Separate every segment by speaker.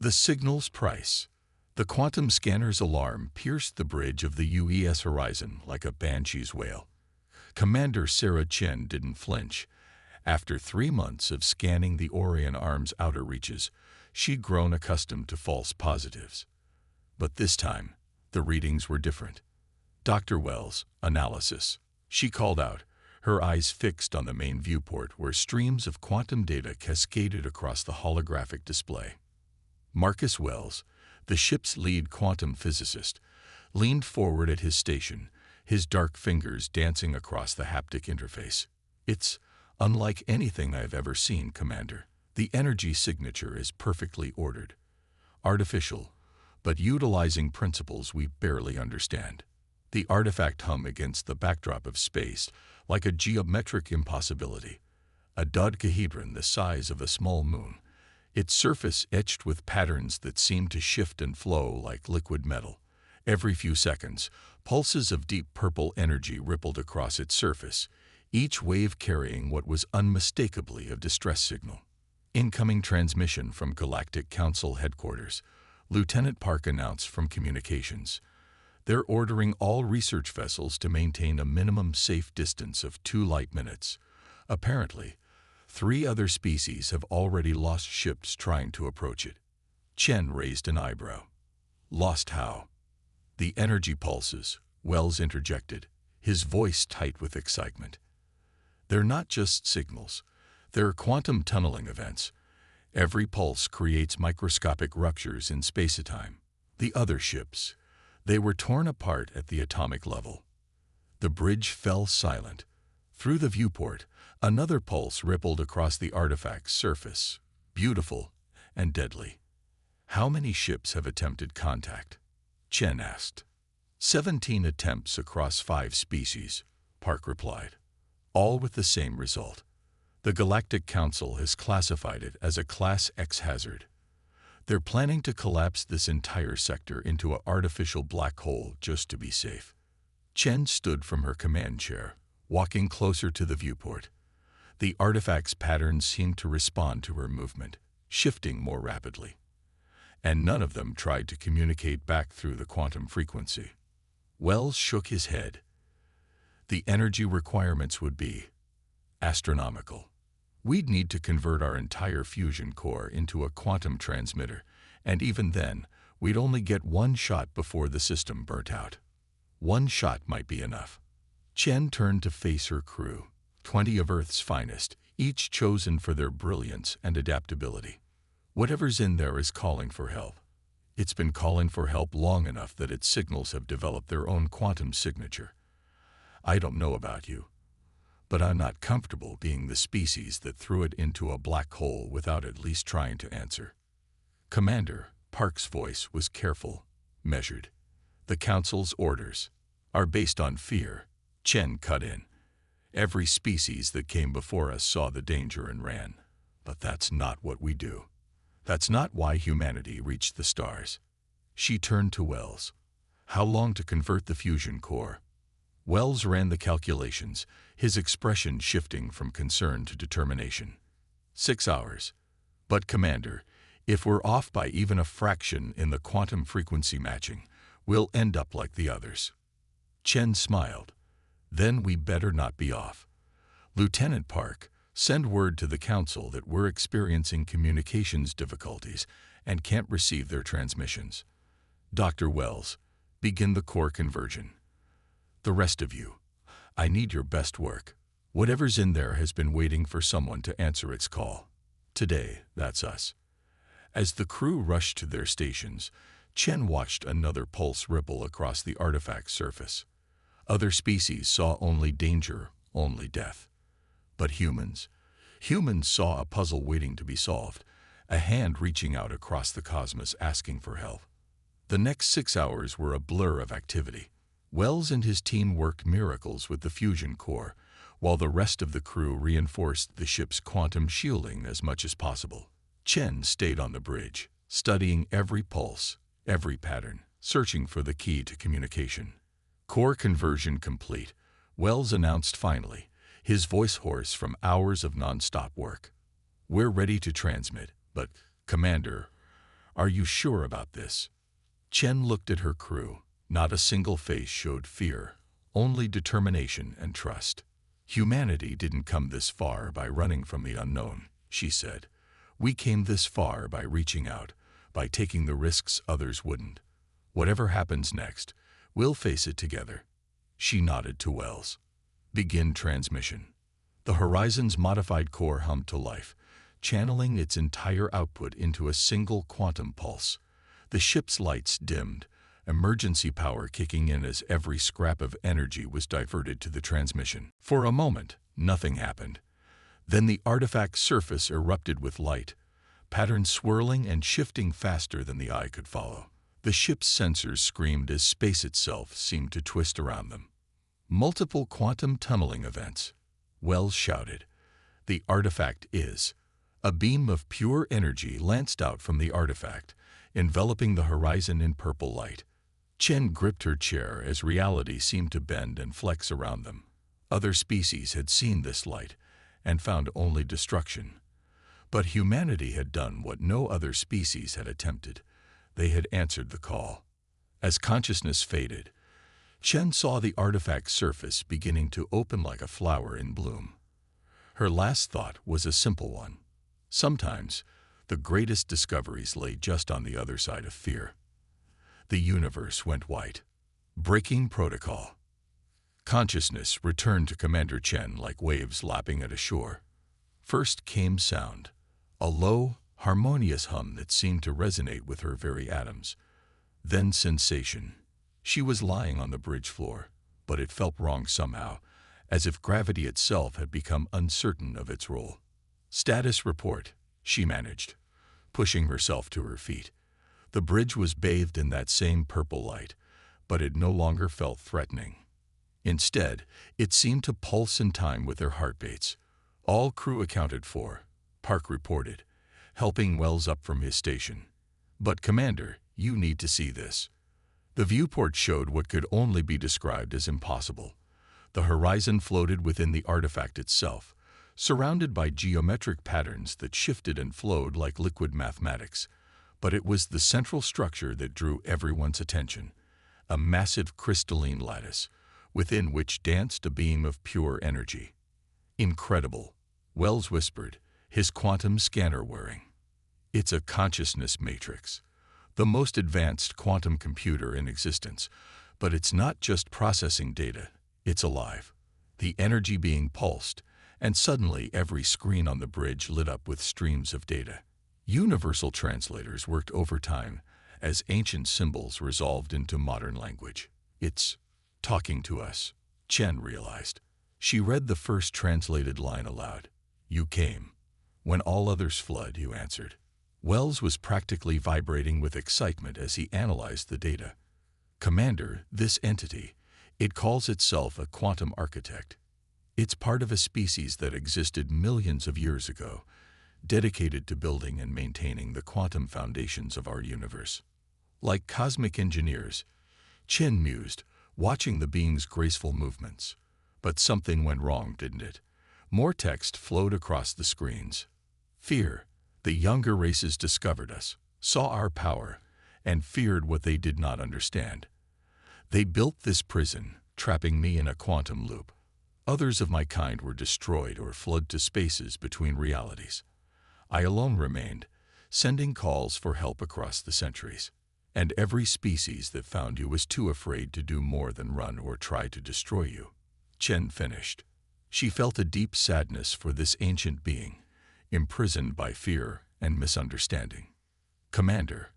Speaker 1: The signal's price. The quantum scanner's alarm pierced the bridge of the UES horizon like a banshee's wail. Commander Sarah Chen didn't flinch. After 3 months of scanning the Orion Arm's outer reaches, she'd grown accustomed to false positives. But this time, the readings were different. Dr. Wells, analysis. She called out, her eyes fixed on the main viewport where streams of quantum data cascaded across the holographic display. Marcus Wells, the ship's lead quantum physicist, leaned forward at his station, his dark fingers dancing across the haptic interface. "It's unlike anything I've ever seen, Commander. The energy signature is perfectly ordered. Artificial, but utilizing principles we barely understand." The artifact hummed against the backdrop of space like a geometric impossibility. A dodecahedron the size of a small moon, its surface etched with patterns that seemed to shift and flow like liquid metal. Every few seconds, pulses of deep purple energy rippled across its surface, each wave carrying what was unmistakably a distress signal. "Incoming transmission from Galactic Council headquarters," Lieutenant Park announced from communications. "They're ordering all research vessels to maintain a minimum safe distance of 2 light minutes. Apparently, 3 other species have already lost ships trying to approach it." Chen raised an eyebrow. "Lost how?" "The energy pulses," Wells interjected, his voice tight with excitement. "They're not just signals. They're quantum tunneling events. Every pulse creates microscopic ruptures in space-time. The other ships, they were torn apart at the atomic level." The bridge fell silent. Through the viewport, another pulse rippled across the artifact's surface, beautiful and deadly. "How many ships have attempted contact?" Chen asked. 17 attempts across 5 species, Park replied, all with the same result. The Galactic Council has classified it as a Class X hazard. They're planning to collapse this entire sector into an artificial black hole just to be safe. Chen stood from her command chair, walking closer to the viewport. The artifact's patterns seemed to respond to her movement, shifting more rapidly. And none of them tried to communicate back through the quantum frequency. Wells shook his head. The energy requirements would be astronomical. We'd need to convert our entire fusion core into a quantum transmitter, and even then, we'd only get 1 shot before the system burnt out. 1 shot might be enough. Chen turned to face her crew, 20 of Earth's finest, each chosen for their brilliance and adaptability. "Whatever's in there is calling for help. It's been calling for help long enough that its signals have developed their own quantum signature. I don't know about you, but I'm not comfortable being the species that threw it into a black hole without at least trying to answer." "Commander," Park's voice was careful, measured. "The Council's orders are based on fear," Chen cut in. "Every species that came before us saw the danger and ran. But that's not what we do. That's not why humanity reached the stars." She turned to Wells. "How long to convert the fusion core?" Wells ran the calculations, his expression shifting from concern to determination. 6 hours. "But Commander, if we're off by even a fraction in the quantum frequency matching, we'll end up like the others." Chen smiled. "Then we better not be off. Lieutenant Park, send word to the Council that we're experiencing communications difficulties and can't receive their transmissions. Dr. Wells, begin the core conversion. The rest of you, I need your best work. Whatever's in there has been waiting for someone to answer its call. Today, that's us." As the crew rushed to their stations, Chen watched another pulse ripple across the artifact's surface. Other species saw only danger, only death. But humans saw a puzzle waiting to be solved, a hand reaching out across the cosmos asking for help. The next 6 hours were a blur of activity. Wells and his team worked miracles with the fusion core, while the rest of the crew reinforced the ship's quantum shielding as much as possible. Chen stayed on the bridge, studying every pulse, every pattern, searching for the key to communication. "Core conversion complete," Wells announced finally, his voice hoarse from hours of non-stop work. "We're ready to transmit, but, Commander, Are you sure about this? Chen looked at her crew. Not a single face showed fear, only determination and trust. Humanity didn't come this far by running from the unknown, she said. We came this far by reaching out, by taking the risks others wouldn't. Whatever happens next, we'll face it together. She nodded to Wells. Begin transmission. The Horizon's modified core hummed to life, channeling its entire output into a single quantum pulse. The ship's lights dimmed, emergency power kicking in as every scrap of energy was diverted to the transmission. For a moment, nothing happened. Then the artifact's surface erupted with light, patterns swirling and shifting faster than the eye could follow. The ship's sensors screamed as space itself seemed to twist around them. Multiple quantum tunneling events. Wells shouted. The artifact is. A beam of pure energy lanced out from the artifact, enveloping the Horizon in purple light. Chen gripped her chair as reality seemed to bend and flex around them. Other species had seen this light and found only destruction. But humanity had done what no other species had attempted. They had answered the call. As consciousness faded, Chen saw the artifact's surface beginning to open like a flower in bloom. Her last thought was a simple one. Sometimes, the greatest discoveries lay just on the other side of fear. The universe went white. Breaking protocol. Consciousness returned to Commander Chen like waves lapping at a shore. First came sound, a low, harmonious hum that seemed to resonate with her very atoms. Then sensation. She was lying on the bridge floor, but it felt wrong somehow, as if gravity itself had become uncertain of its role. Status report, she managed, pushing herself to her feet. The bridge was bathed in that same purple light, but it no longer felt threatening. Instead, it seemed to pulse in time with their heartbeats. All crew accounted for, Park reported, helping Wells up from his station. But Commander, you need to see this. The viewport showed what could only be described as impossible. The Horizon floated within the artifact itself, surrounded by geometric patterns that shifted and flowed like liquid mathematics. But it was the central structure that drew everyone's attention, a massive crystalline lattice, within which danced a beam of pure energy. Incredible, Wells whispered, his quantum scanner whirring. It's a consciousness matrix, the most advanced quantum computer in existence, but it's not just processing data, it's alive. The energy being pulsed, and suddenly every screen on the bridge lit up with streams of data. Universal translators worked overtime as ancient symbols resolved into modern language. It's talking to us, Chen realized. She read the first translated line aloud. You came. When all others fled, you answered. Wells was practically vibrating with excitement as he analyzed the data. Commander, this entity, it calls itself a quantum architect. It's part of a species that existed millions of years ago, dedicated to building and maintaining the quantum foundations of our universe. Like cosmic engineers, Chen mused, watching the being's graceful movements. But something went wrong, didn't it? More text flowed across the screens. Fear. The younger races discovered us, saw our power, and feared what they did not understand. They built this prison, trapping me in a quantum loop. Others of my kind were destroyed or fled to spaces between realities. I alone remained, sending calls for help across the centuries. And every species that found you was too afraid to do more than run or try to destroy you. Chen finished. She felt a deep sadness for this ancient being, imprisoned by fear and misunderstanding. Commander,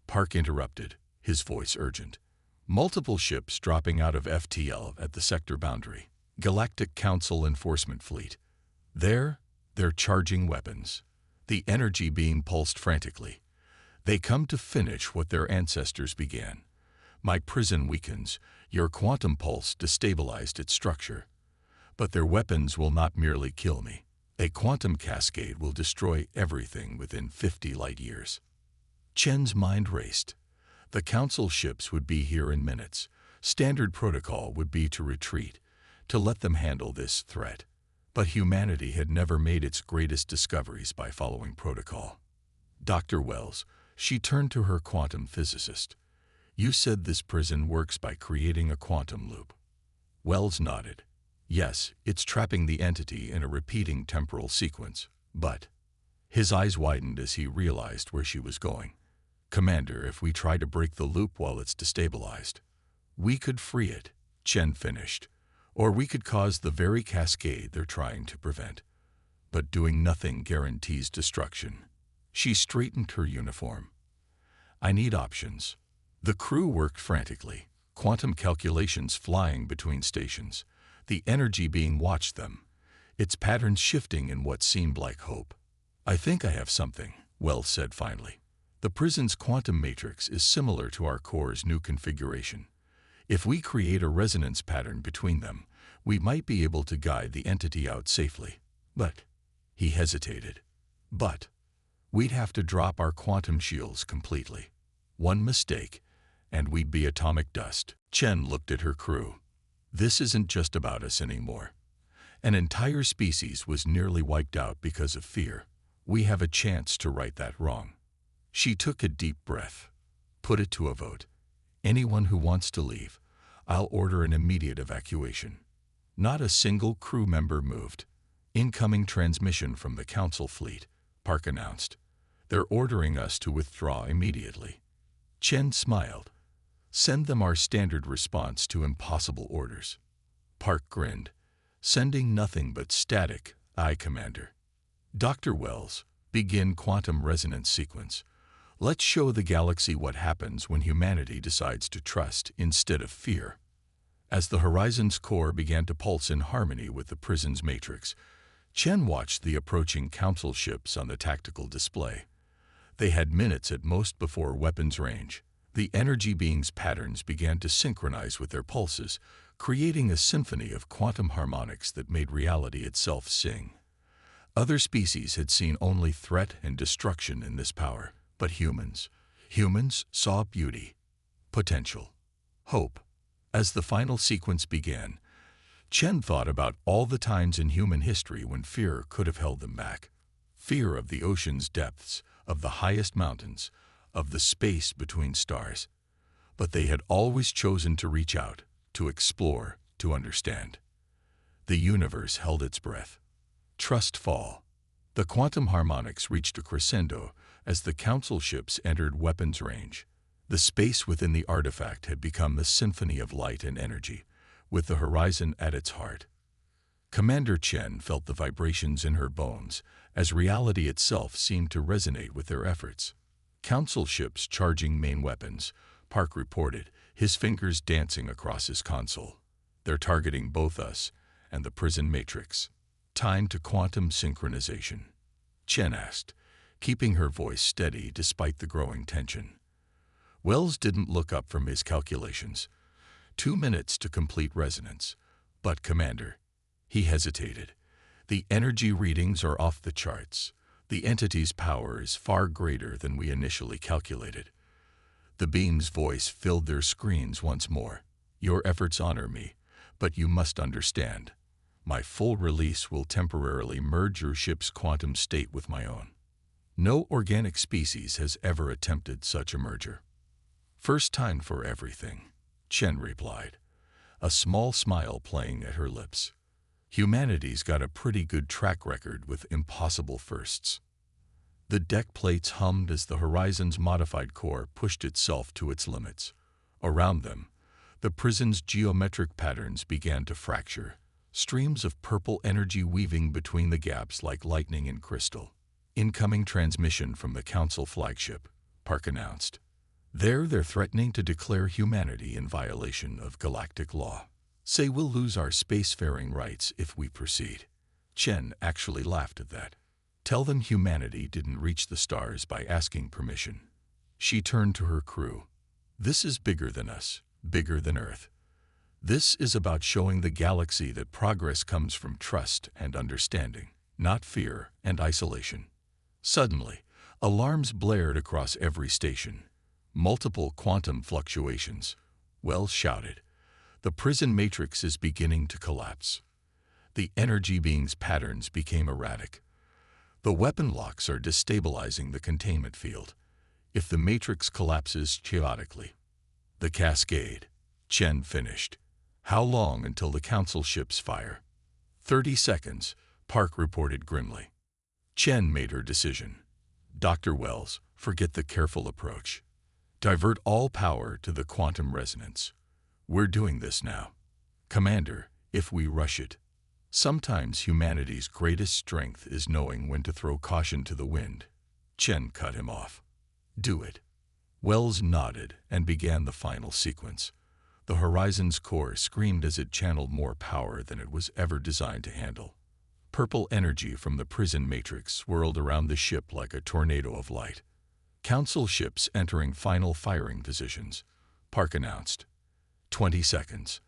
Speaker 1: Park interrupted, his voice urgent. Multiple ships dropping out of FTL at the sector boundary. Galactic Council Enforcement Fleet. They're charging weapons. The energy being pulsed frantically. They come to finish what their ancestors began. My prison weakens. Your quantum pulse destabilized its structure. But their weapons will not merely kill me. A quantum cascade will destroy everything within 50 light years. Chen's mind raced. The council ships would be here in minutes. Standard protocol would be to retreat, to let them handle this threat. But humanity had never made its greatest discoveries by following protocol. Dr. Wells, She turned to her quantum physicist. You said this prison works by creating a quantum loop. Wells nodded. Yes, it's trapping the entity in a repeating temporal sequence, but... His eyes widened as he realized where she was going. Commander, if we try to break the loop while it's destabilized, we could free it, Chen finished, or we could cause the very cascade they're trying to prevent. But doing nothing guarantees destruction. She straightened her uniform. I need options. The crew worked frantically, quantum calculations flying between stations, the energy being watched them, its patterns shifting in what seemed like hope. I think I have something, Wells said finally. The prison's quantum matrix is similar to our core's new configuration. If we create a resonance pattern between them, we might be able to guide the entity out safely. But, he hesitated. But, we'd have to drop our quantum shields completely. One mistake, and we'd be atomic dust. Chen looked at her crew. This isn't just about us anymore. An entire species was nearly wiped out because of fear. We have a chance to right that wrong. She took a deep breath. Put it to a vote. Anyone who wants to leave, I'll order an immediate evacuation. Not a single crew member moved. Incoming transmission from the Council fleet, Park announced. They're ordering us to withdraw immediately. Chen smiled. Send them our standard response to impossible orders. Park grinned. Sending nothing but static, aye, Commander. Dr. Wells, begin quantum resonance sequence. Let's show the galaxy what happens when humanity decides to trust instead of fear. As the Horizon's core began to pulse in harmony with the prison's matrix, Chen watched the approaching Council ships on the tactical display. They had minutes at most before weapons range. The energy beings' patterns began to synchronize with their pulses, creating a symphony of quantum harmonics that made reality itself sing. Other species had seen only threat and destruction in this power, but humans saw beauty, potential, hope. As the final sequence began, Chen thought about all the times in human history when fear could have held them back. Fear of the ocean's depths, of the highest mountains, of the space between stars. But they had always chosen to reach out, to explore, to understand. The universe held its breath. Trust fall. The quantum harmonics reached a crescendo as the Council ships entered weapons range. The space within the artifact had become the symphony of light and energy, with the horizon at its heart. Commander Chen felt the vibrations in her bones, as reality itself seemed to resonate with their efforts. Council ships charging main weapons, Park reported, his fingers dancing across his console. They're targeting both us and the prison matrix. Time to quantum synchronization, Chen asked, keeping her voice steady despite the growing tension. Wells didn't look up from his calculations. 2 minutes to complete resonance. But, Commander, he hesitated. The energy readings are off the charts. The entity's power is far greater than we initially calculated. The being's voice filled their screens once more. Your efforts honor me, but you must understand. My full release will temporarily merge your ship's quantum state with my own. No organic species has ever attempted such a merger. First time for everything, Chen replied, a small smile playing at her lips. Humanity's got a pretty good track record with impossible firsts. The deck plates hummed as the Horizon's modified core pushed itself to its limits. Around them, the prison's geometric patterns began to fracture, streams of purple energy weaving between the gaps like lightning in crystal. Incoming transmission from the Council flagship, Park announced. They're threatening to declare humanity in violation of galactic law. Say we'll lose our spacefaring rights if we proceed. Chen actually laughed at that. Tell them humanity didn't reach the stars by asking permission. She turned to her crew. This is bigger than us, bigger than Earth. This is about showing the galaxy that progress comes from trust and understanding, not fear and isolation. Suddenly, alarms blared across every station. Multiple quantum fluctuations. Wells shouted. The prison matrix is beginning to collapse. The energy being's patterns became erratic. The weapon locks are destabilizing the containment field. if the matrix collapses chaotically. The cascade. Chen finished. How long until the council ships fire? 30 seconds, Park reported grimly. Chen made her decision. Dr. Wells, forget the careful approach. Divert all power to the quantum resonance. We're doing this now. Commander, if we rush it. Sometimes humanity's greatest strength is knowing when to throw caution to the wind. Chen cut him off. Do it. Wells nodded and began the final sequence. The Horizon's core screamed as it channeled more power than it was ever designed to handle. Purple energy from the prison matrix swirled around the ship like a tornado of light. Council ships entering final firing positions, Park announced. 20 seconds.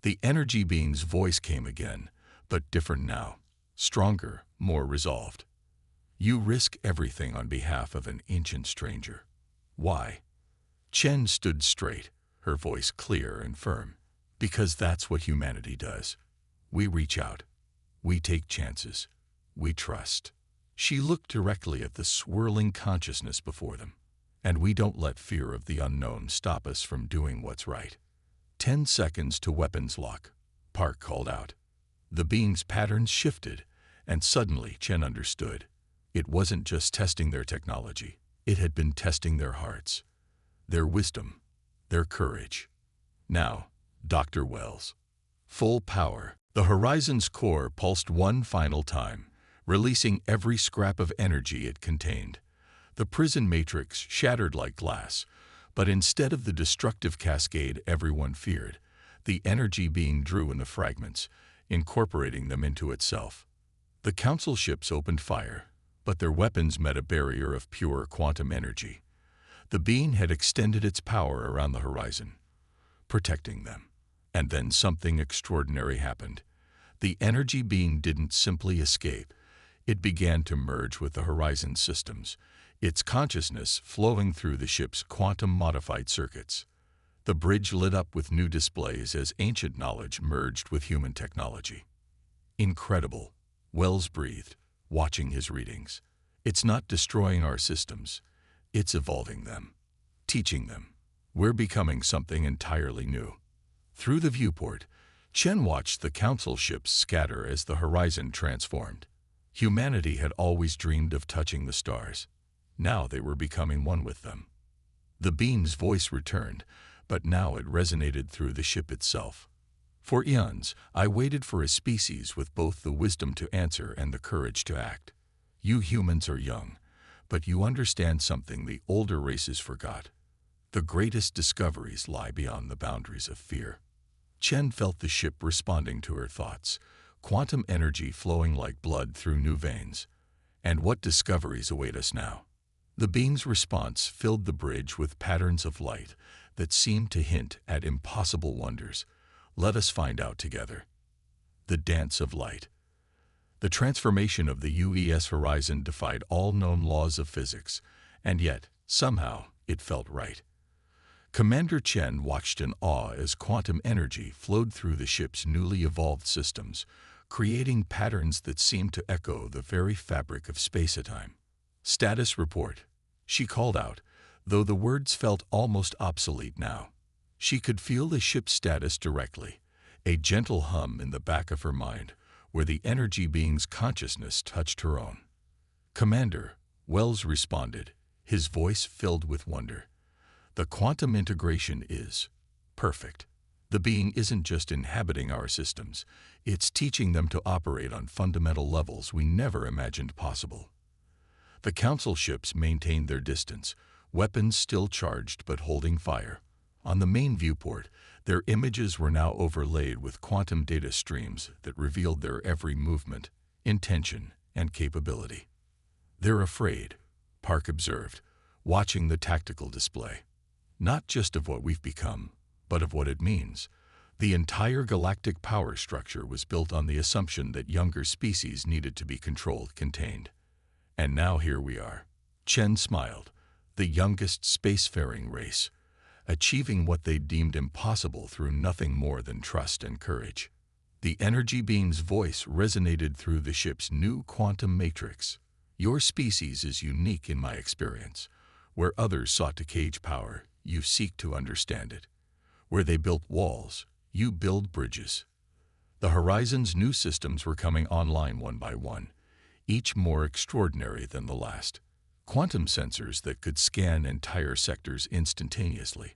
Speaker 1: The energy being's voice came again, but different now. Stronger, more resolved. You risk everything on behalf of an ancient stranger. Why? Chen stood straight, her voice clear and firm. Because that's what humanity does. We reach out. We take chances. We trust. She looked directly at the swirling consciousness before them. And we don't let fear of the unknown stop us from doing what's right. 10 seconds to weapons lock, Park called out. The being's patterns shifted, and suddenly Chen understood. It wasn't just testing their technology. It had been testing their hearts, their wisdom, their courage. Now, Dr. Wells. Full power. The Horizon's core pulsed one final time, releasing every scrap of energy it contained. The prison matrix shattered like glass, but instead of the destructive cascade everyone feared, the energy being drew in the fragments, incorporating them into itself. The council ships opened fire, but their weapons met a barrier of pure quantum energy. The being had extended its power around the horizon, protecting them. And then something extraordinary happened. The energy being didn't simply escape. It began to merge with the horizon systems, its consciousness flowing through the ship's quantum-modified circuits. The bridge lit up with new displays as ancient knowledge merged with human technology. Incredible, Wells breathed, watching his readings. It's not destroying our systems. It's evolving them, teaching them. We're becoming something entirely new. Through the viewport, Chen watched the council ships scatter as the horizon transformed. Humanity had always dreamed of touching the stars. Now they were becoming one with them. The being's voice returned, but now it resonated through the ship itself. For eons, I waited for a species with both the wisdom to answer and the courage to act. You humans are young, but you understand something the older races forgot. The greatest discoveries lie beyond the boundaries of fear. Chen felt the ship responding to her thoughts, quantum energy flowing like blood through new veins. And what discoveries await us now? The being's response filled the bridge with patterns of light that seemed to hint at impossible wonders. Let us find out together. The dance of light. The transformation of the UES horizon defied all known laws of physics, and yet, somehow, it felt right. Commander Chen watched in awe as quantum energy flowed through the ship's newly evolved systems, creating patterns that seemed to echo the very fabric of space-time. Status report, she called out, though the words felt almost obsolete now. She could feel the ship's status directly, a gentle hum in the back of her mind, where the energy being's consciousness touched her own. Commander, Wells responded, his voice filled with wonder. The quantum integration is perfect. The being isn't just inhabiting our systems, it's teaching them to operate on fundamental levels we never imagined possible. The council ships maintained their distance, weapons still charged but holding fire. On the main viewport, their images were now overlaid with quantum data streams that revealed their every movement, intention, and capability. They're afraid, Park observed, watching the tactical display. Not just of what we've become, but of what it means. The entire galactic power structure was built on the assumption that younger species needed to be controlled, contained. And now here we are. Chen smiled, the youngest spacefaring race, achieving what they deemed impossible through nothing more than trust and courage. The energy being's voice resonated through the ship's new quantum matrix. Your species is unique in my experience. Where others sought to cage power, you seek to understand it. Where they built walls, you build bridges. The Horizon's new systems were coming online one by one, each more extraordinary than the last. Quantum sensors that could scan entire sectors instantaneously.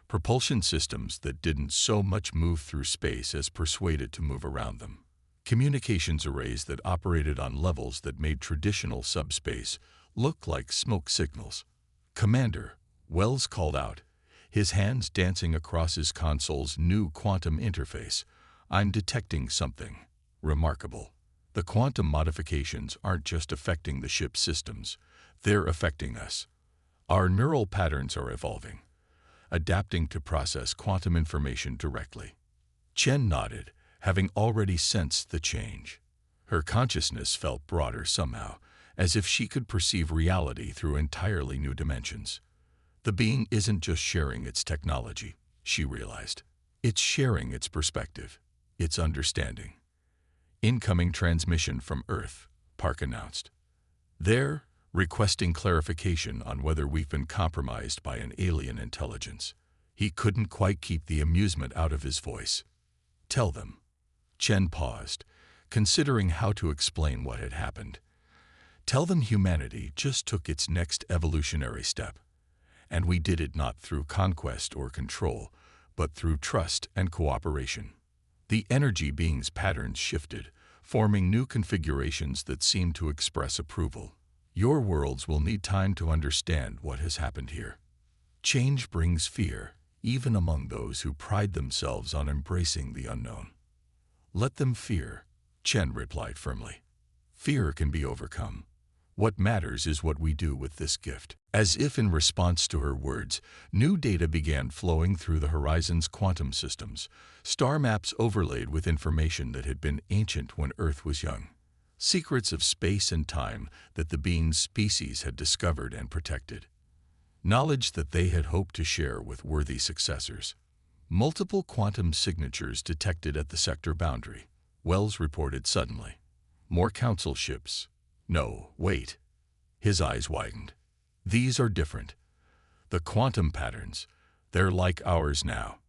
Speaker 1: Propulsion systems that didn't so much move through space as persuaded to move around them. Communications arrays that operated on levels that made traditional subspace look like smoke signals. "Commander," Wells called out, his hands dancing across his console's new quantum interface. "I'm detecting something remarkable. The quantum modifications aren't just affecting the ship's systems, they're affecting us. Our neural patterns are evolving, adapting to process quantum information directly." Chen nodded, having already sensed the change. Her consciousness felt broader somehow, as if she could perceive reality through entirely new dimensions. The being isn't just sharing its technology, she realized. It's sharing its perspective, its understanding. "Incoming transmission from Earth," Park announced. "They're requesting clarification on whether we've been compromised by an alien intelligence." He couldn't quite keep the amusement out of his voice. "Tell them." Chen paused, considering how to explain what had happened. "Tell them humanity just took its next evolutionary step. And we did it not through conquest or control, but through trust and cooperation." The energy being's patterns shifted, forming new configurations that seemed to express approval. "Your worlds will need time to understand what has happened here. Change brings fear, even among those who pride themselves on embracing the unknown." "Let them fear," Chen replied firmly. "Fear can be overcome. What matters is what we do with this gift." As if in response to her words, new data began flowing through the Horizon's quantum systems, star maps overlaid with information that had been ancient when Earth was young. Secrets of space and time that the being's species had discovered and protected. Knowledge that they had hoped to share with worthy successors. Multiple quantum signatures detected at the sector boundary, Wells reported suddenly. "More council ships." "No, wait." His eyes widened. "These are different. The quantum patterns, they're like ours now."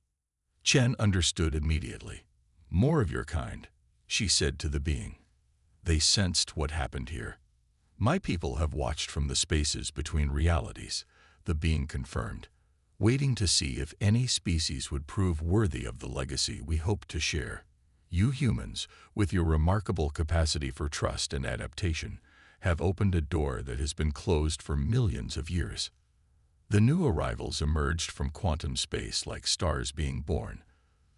Speaker 1: Chen understood immediately. "More of your kind," she said to the being. "They sensed what happened here." "My people have watched from the spaces between realities," the being confirmed, "waiting to see if any species would prove worthy of the legacy we hope to share. You humans, with your remarkable capacity for trust and adaptation, have opened a door that has been closed for millions of years." The new arrivals emerged from quantum space like stars being born,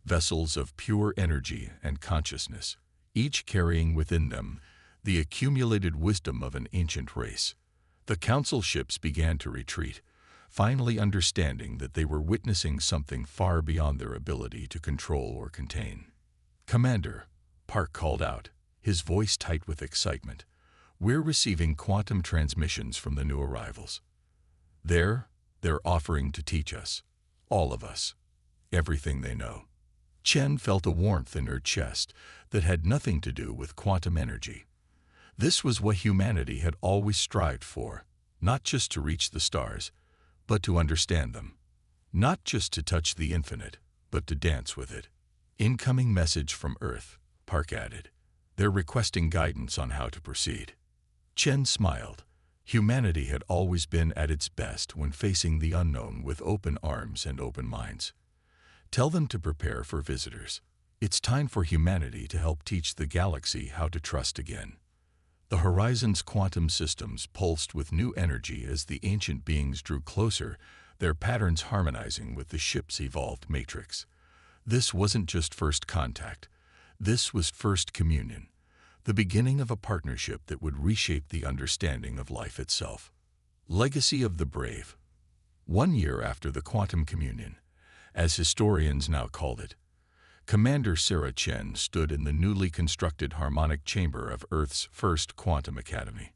Speaker 1: vessels of pure energy and consciousness, each carrying within them the accumulated wisdom of an ancient race. The council ships began to retreat, finally understanding that they were witnessing something far beyond their ability to control or contain. "Commander," Park called out, his voice tight with excitement, "we're receiving quantum transmissions from the new arrivals. They're offering to teach us, all of us, everything they know." Chen felt a warmth in her chest that had nothing to do with quantum energy. This was what humanity had always strived for, not just to reach the stars, but to understand them. Not just to touch the infinite, but to dance with it. "Incoming message from Earth," Park added. "They're requesting guidance on how to proceed." Chen smiled. Humanity had always been at its best when facing the unknown with open arms and open minds. "Tell them to prepare for visitors. It's time for humanity to help teach the galaxy how to trust again." The Horizon's quantum systems pulsed with new energy as the ancient beings drew closer, their patterns harmonizing with the ship's evolved matrix. This wasn't just first contact. This was first communion, the beginning of a partnership that would reshape the understanding of life itself. Legacy of the Brave. 1 year after the quantum communion, as historians now called it, Commander Sarah Chen stood in the newly constructed harmonic chamber of Earth's first quantum academy.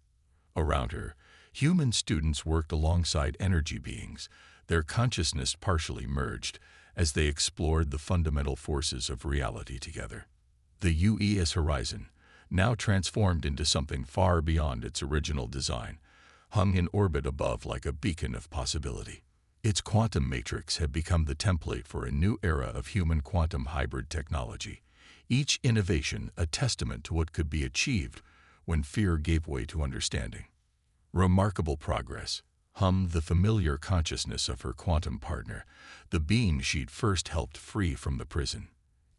Speaker 1: Around her, human students worked alongside energy beings, their consciousness partially merged, as they explored the fundamental forces of reality together. The UES Horizon, now transformed into something far beyond its original design, hung in orbit above like a beacon of possibility. Its quantum matrix had become the template for a new era of human quantum hybrid technology, each innovation a testament to what could be achieved when fear gave way to understanding. Remarkable progress, hummed the familiar consciousness of her quantum partner, the being she'd first helped free from the prison.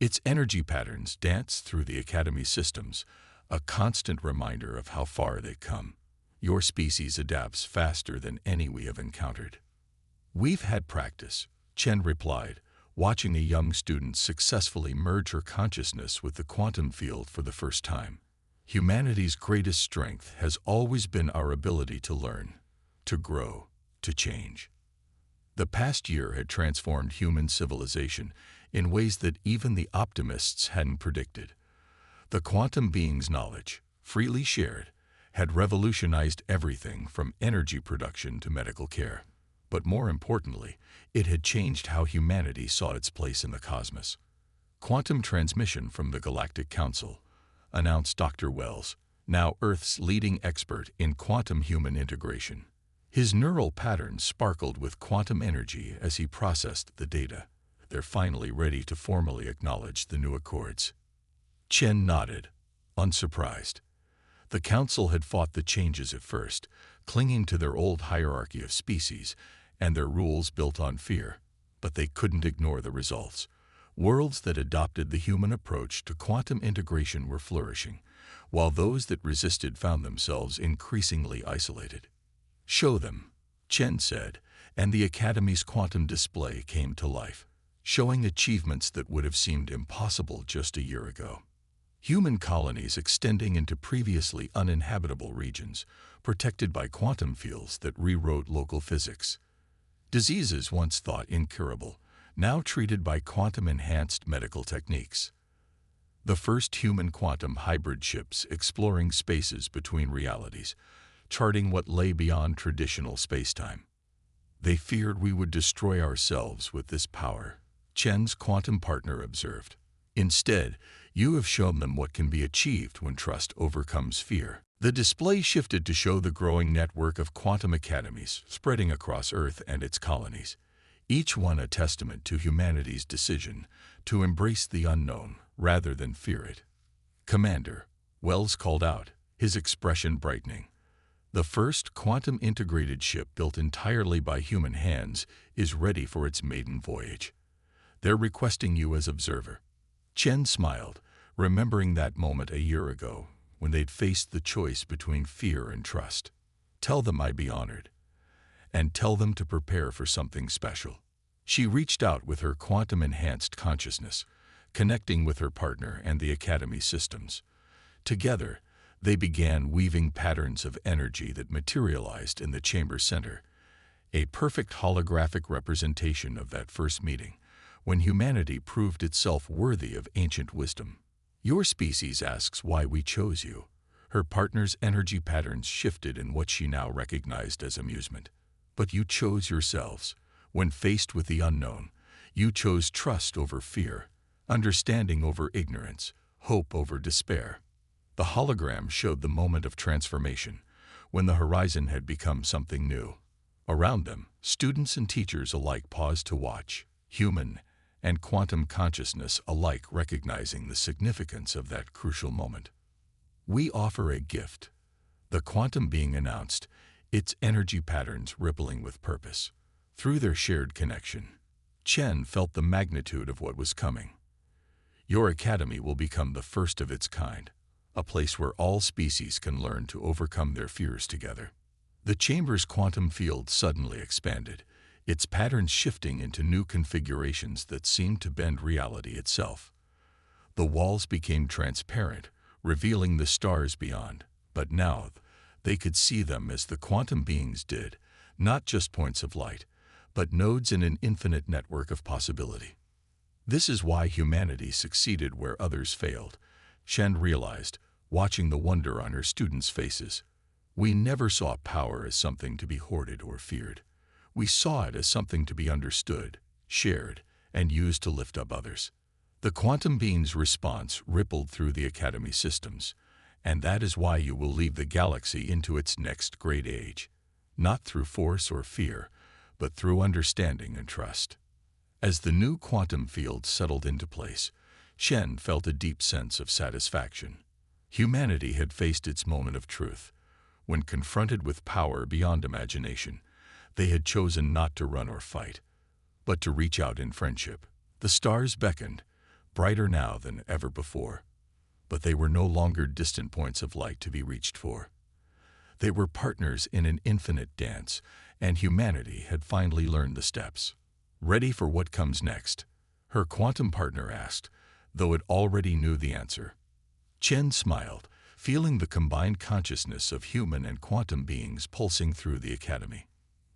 Speaker 1: Its energy patterns danced through the Academy systems, a constant reminder of how far they'd come. Your species adapts faster than any we have encountered. We've had practice, Chen replied, watching a young student successfully merge her consciousness with the quantum field for the first time. Humanity's greatest strength has always been our ability to learn, to grow, to change. The past year had transformed human civilization in ways that even the optimists hadn't predicted. The quantum being's knowledge, freely shared, had revolutionized everything from energy production to medical care. But more importantly, it had changed how humanity saw its place in the cosmos. Quantum transmission from the Galactic Council, announced Dr. Wells, now Earth's leading expert in quantum human integration. His neural patterns sparkled with quantum energy as he processed the data. They're finally ready to formally acknowledge the new accords. Chen nodded, unsurprised. The Council had fought the changes at first, clinging to their old hierarchy of species and their rules built on fear, but they couldn't ignore the results. Worlds that adopted the human approach to quantum integration were flourishing, while those that resisted found themselves increasingly isolated. "Show them," Chen said, and the Academy's quantum display came to life, showing achievements that would have seemed impossible just a year ago. Human colonies extending into previously uninhabitable regions, protected by quantum fields that rewrote local physics. Diseases once thought incurable, now treated by quantum-enhanced medical techniques. The first human quantum hybrid ships exploring spaces between realities, charting what lay beyond traditional spacetime. They feared we would destroy ourselves with this power, Chen's quantum partner observed. Instead, you have shown them what can be achieved when trust overcomes fear. The display shifted to show the growing network of quantum academies spreading across Earth and its colonies, each one a testament to humanity's decision to embrace the unknown rather than fear it. "Commander," Wells called out, his expression brightening. "The first quantum-integrated ship built entirely by human hands is ready for its maiden voyage. They're requesting you as observer." Chen smiled, remembering that moment a year ago when they'd faced the choice between fear and trust. "Tell them I'd be honored. And tell them to prepare for something special." She reached out with her quantum-enhanced consciousness, connecting with her partner and the Academy systems. Together, they began weaving patterns of energy that materialized in the chamber center, a perfect holographic representation of that first meeting, when humanity proved itself worthy of ancient wisdom. "Your species asks why we chose you." Her partner's energy patterns shifted in what she now recognized as amusement. "But you chose yourselves. When faced with the unknown, you chose trust over fear, understanding over ignorance, hope over despair." The hologram showed the moment of transformation, when the horizon had become something new. Around them, students and teachers alike paused to watch, human and quantum consciousness alike recognizing the significance of that crucial moment. "We offer a gift," the quantum being announced, its energy patterns rippling with purpose. Through their shared connection, Chen felt the magnitude of what was coming. "Your academy will become the first of its kind, a place where all species can learn to overcome their fears together." The chamber's quantum field suddenly expanded, its patterns shifting into new configurations that seemed to bend reality itself. The walls became transparent, revealing the stars beyond, but now they could see them as the quantum beings did, not just points of light, but nodes in an infinite network of possibility. This is why humanity succeeded where others failed, Shen realized, watching the wonder on her students' faces. We never saw power as something to be hoarded or feared. We saw it as something to be understood, shared, and used to lift up others. The quantum being's response rippled through the Academy systems, and that is why you will lead the galaxy into its next great age. not through force or fear, but through understanding and trust. As the new quantum field settled into place, Chen felt a deep sense of satisfaction. Humanity had faced its moment of truth. When confronted with power beyond imagination, they had chosen not to run or fight, but to reach out in friendship. The stars beckoned, brighter now than ever before, but they were no longer distant points of light to be reached for. They were partners in an infinite dance, and humanity had finally learned the steps. Ready for what comes next? Her quantum partner asked, though it already knew the answer. Chen smiled, feeling the combined consciousness of human and quantum beings pulsing through the academy.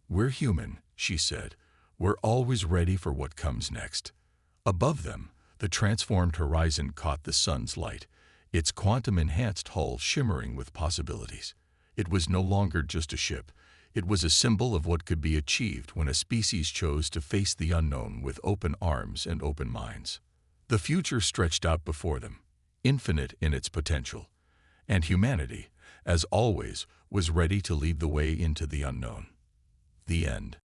Speaker 1: "We're human," she said. "We're always ready for what comes next." Above them, the transformed horizon caught the sun's light, its quantum-enhanced hull shimmering with possibilities. It was no longer just a ship. It was a symbol of what could be achieved when a species chose to face the unknown with open arms and open minds. The future stretched out before them, infinite in its potential, and humanity, as always, was ready to lead the way into the unknown. The end.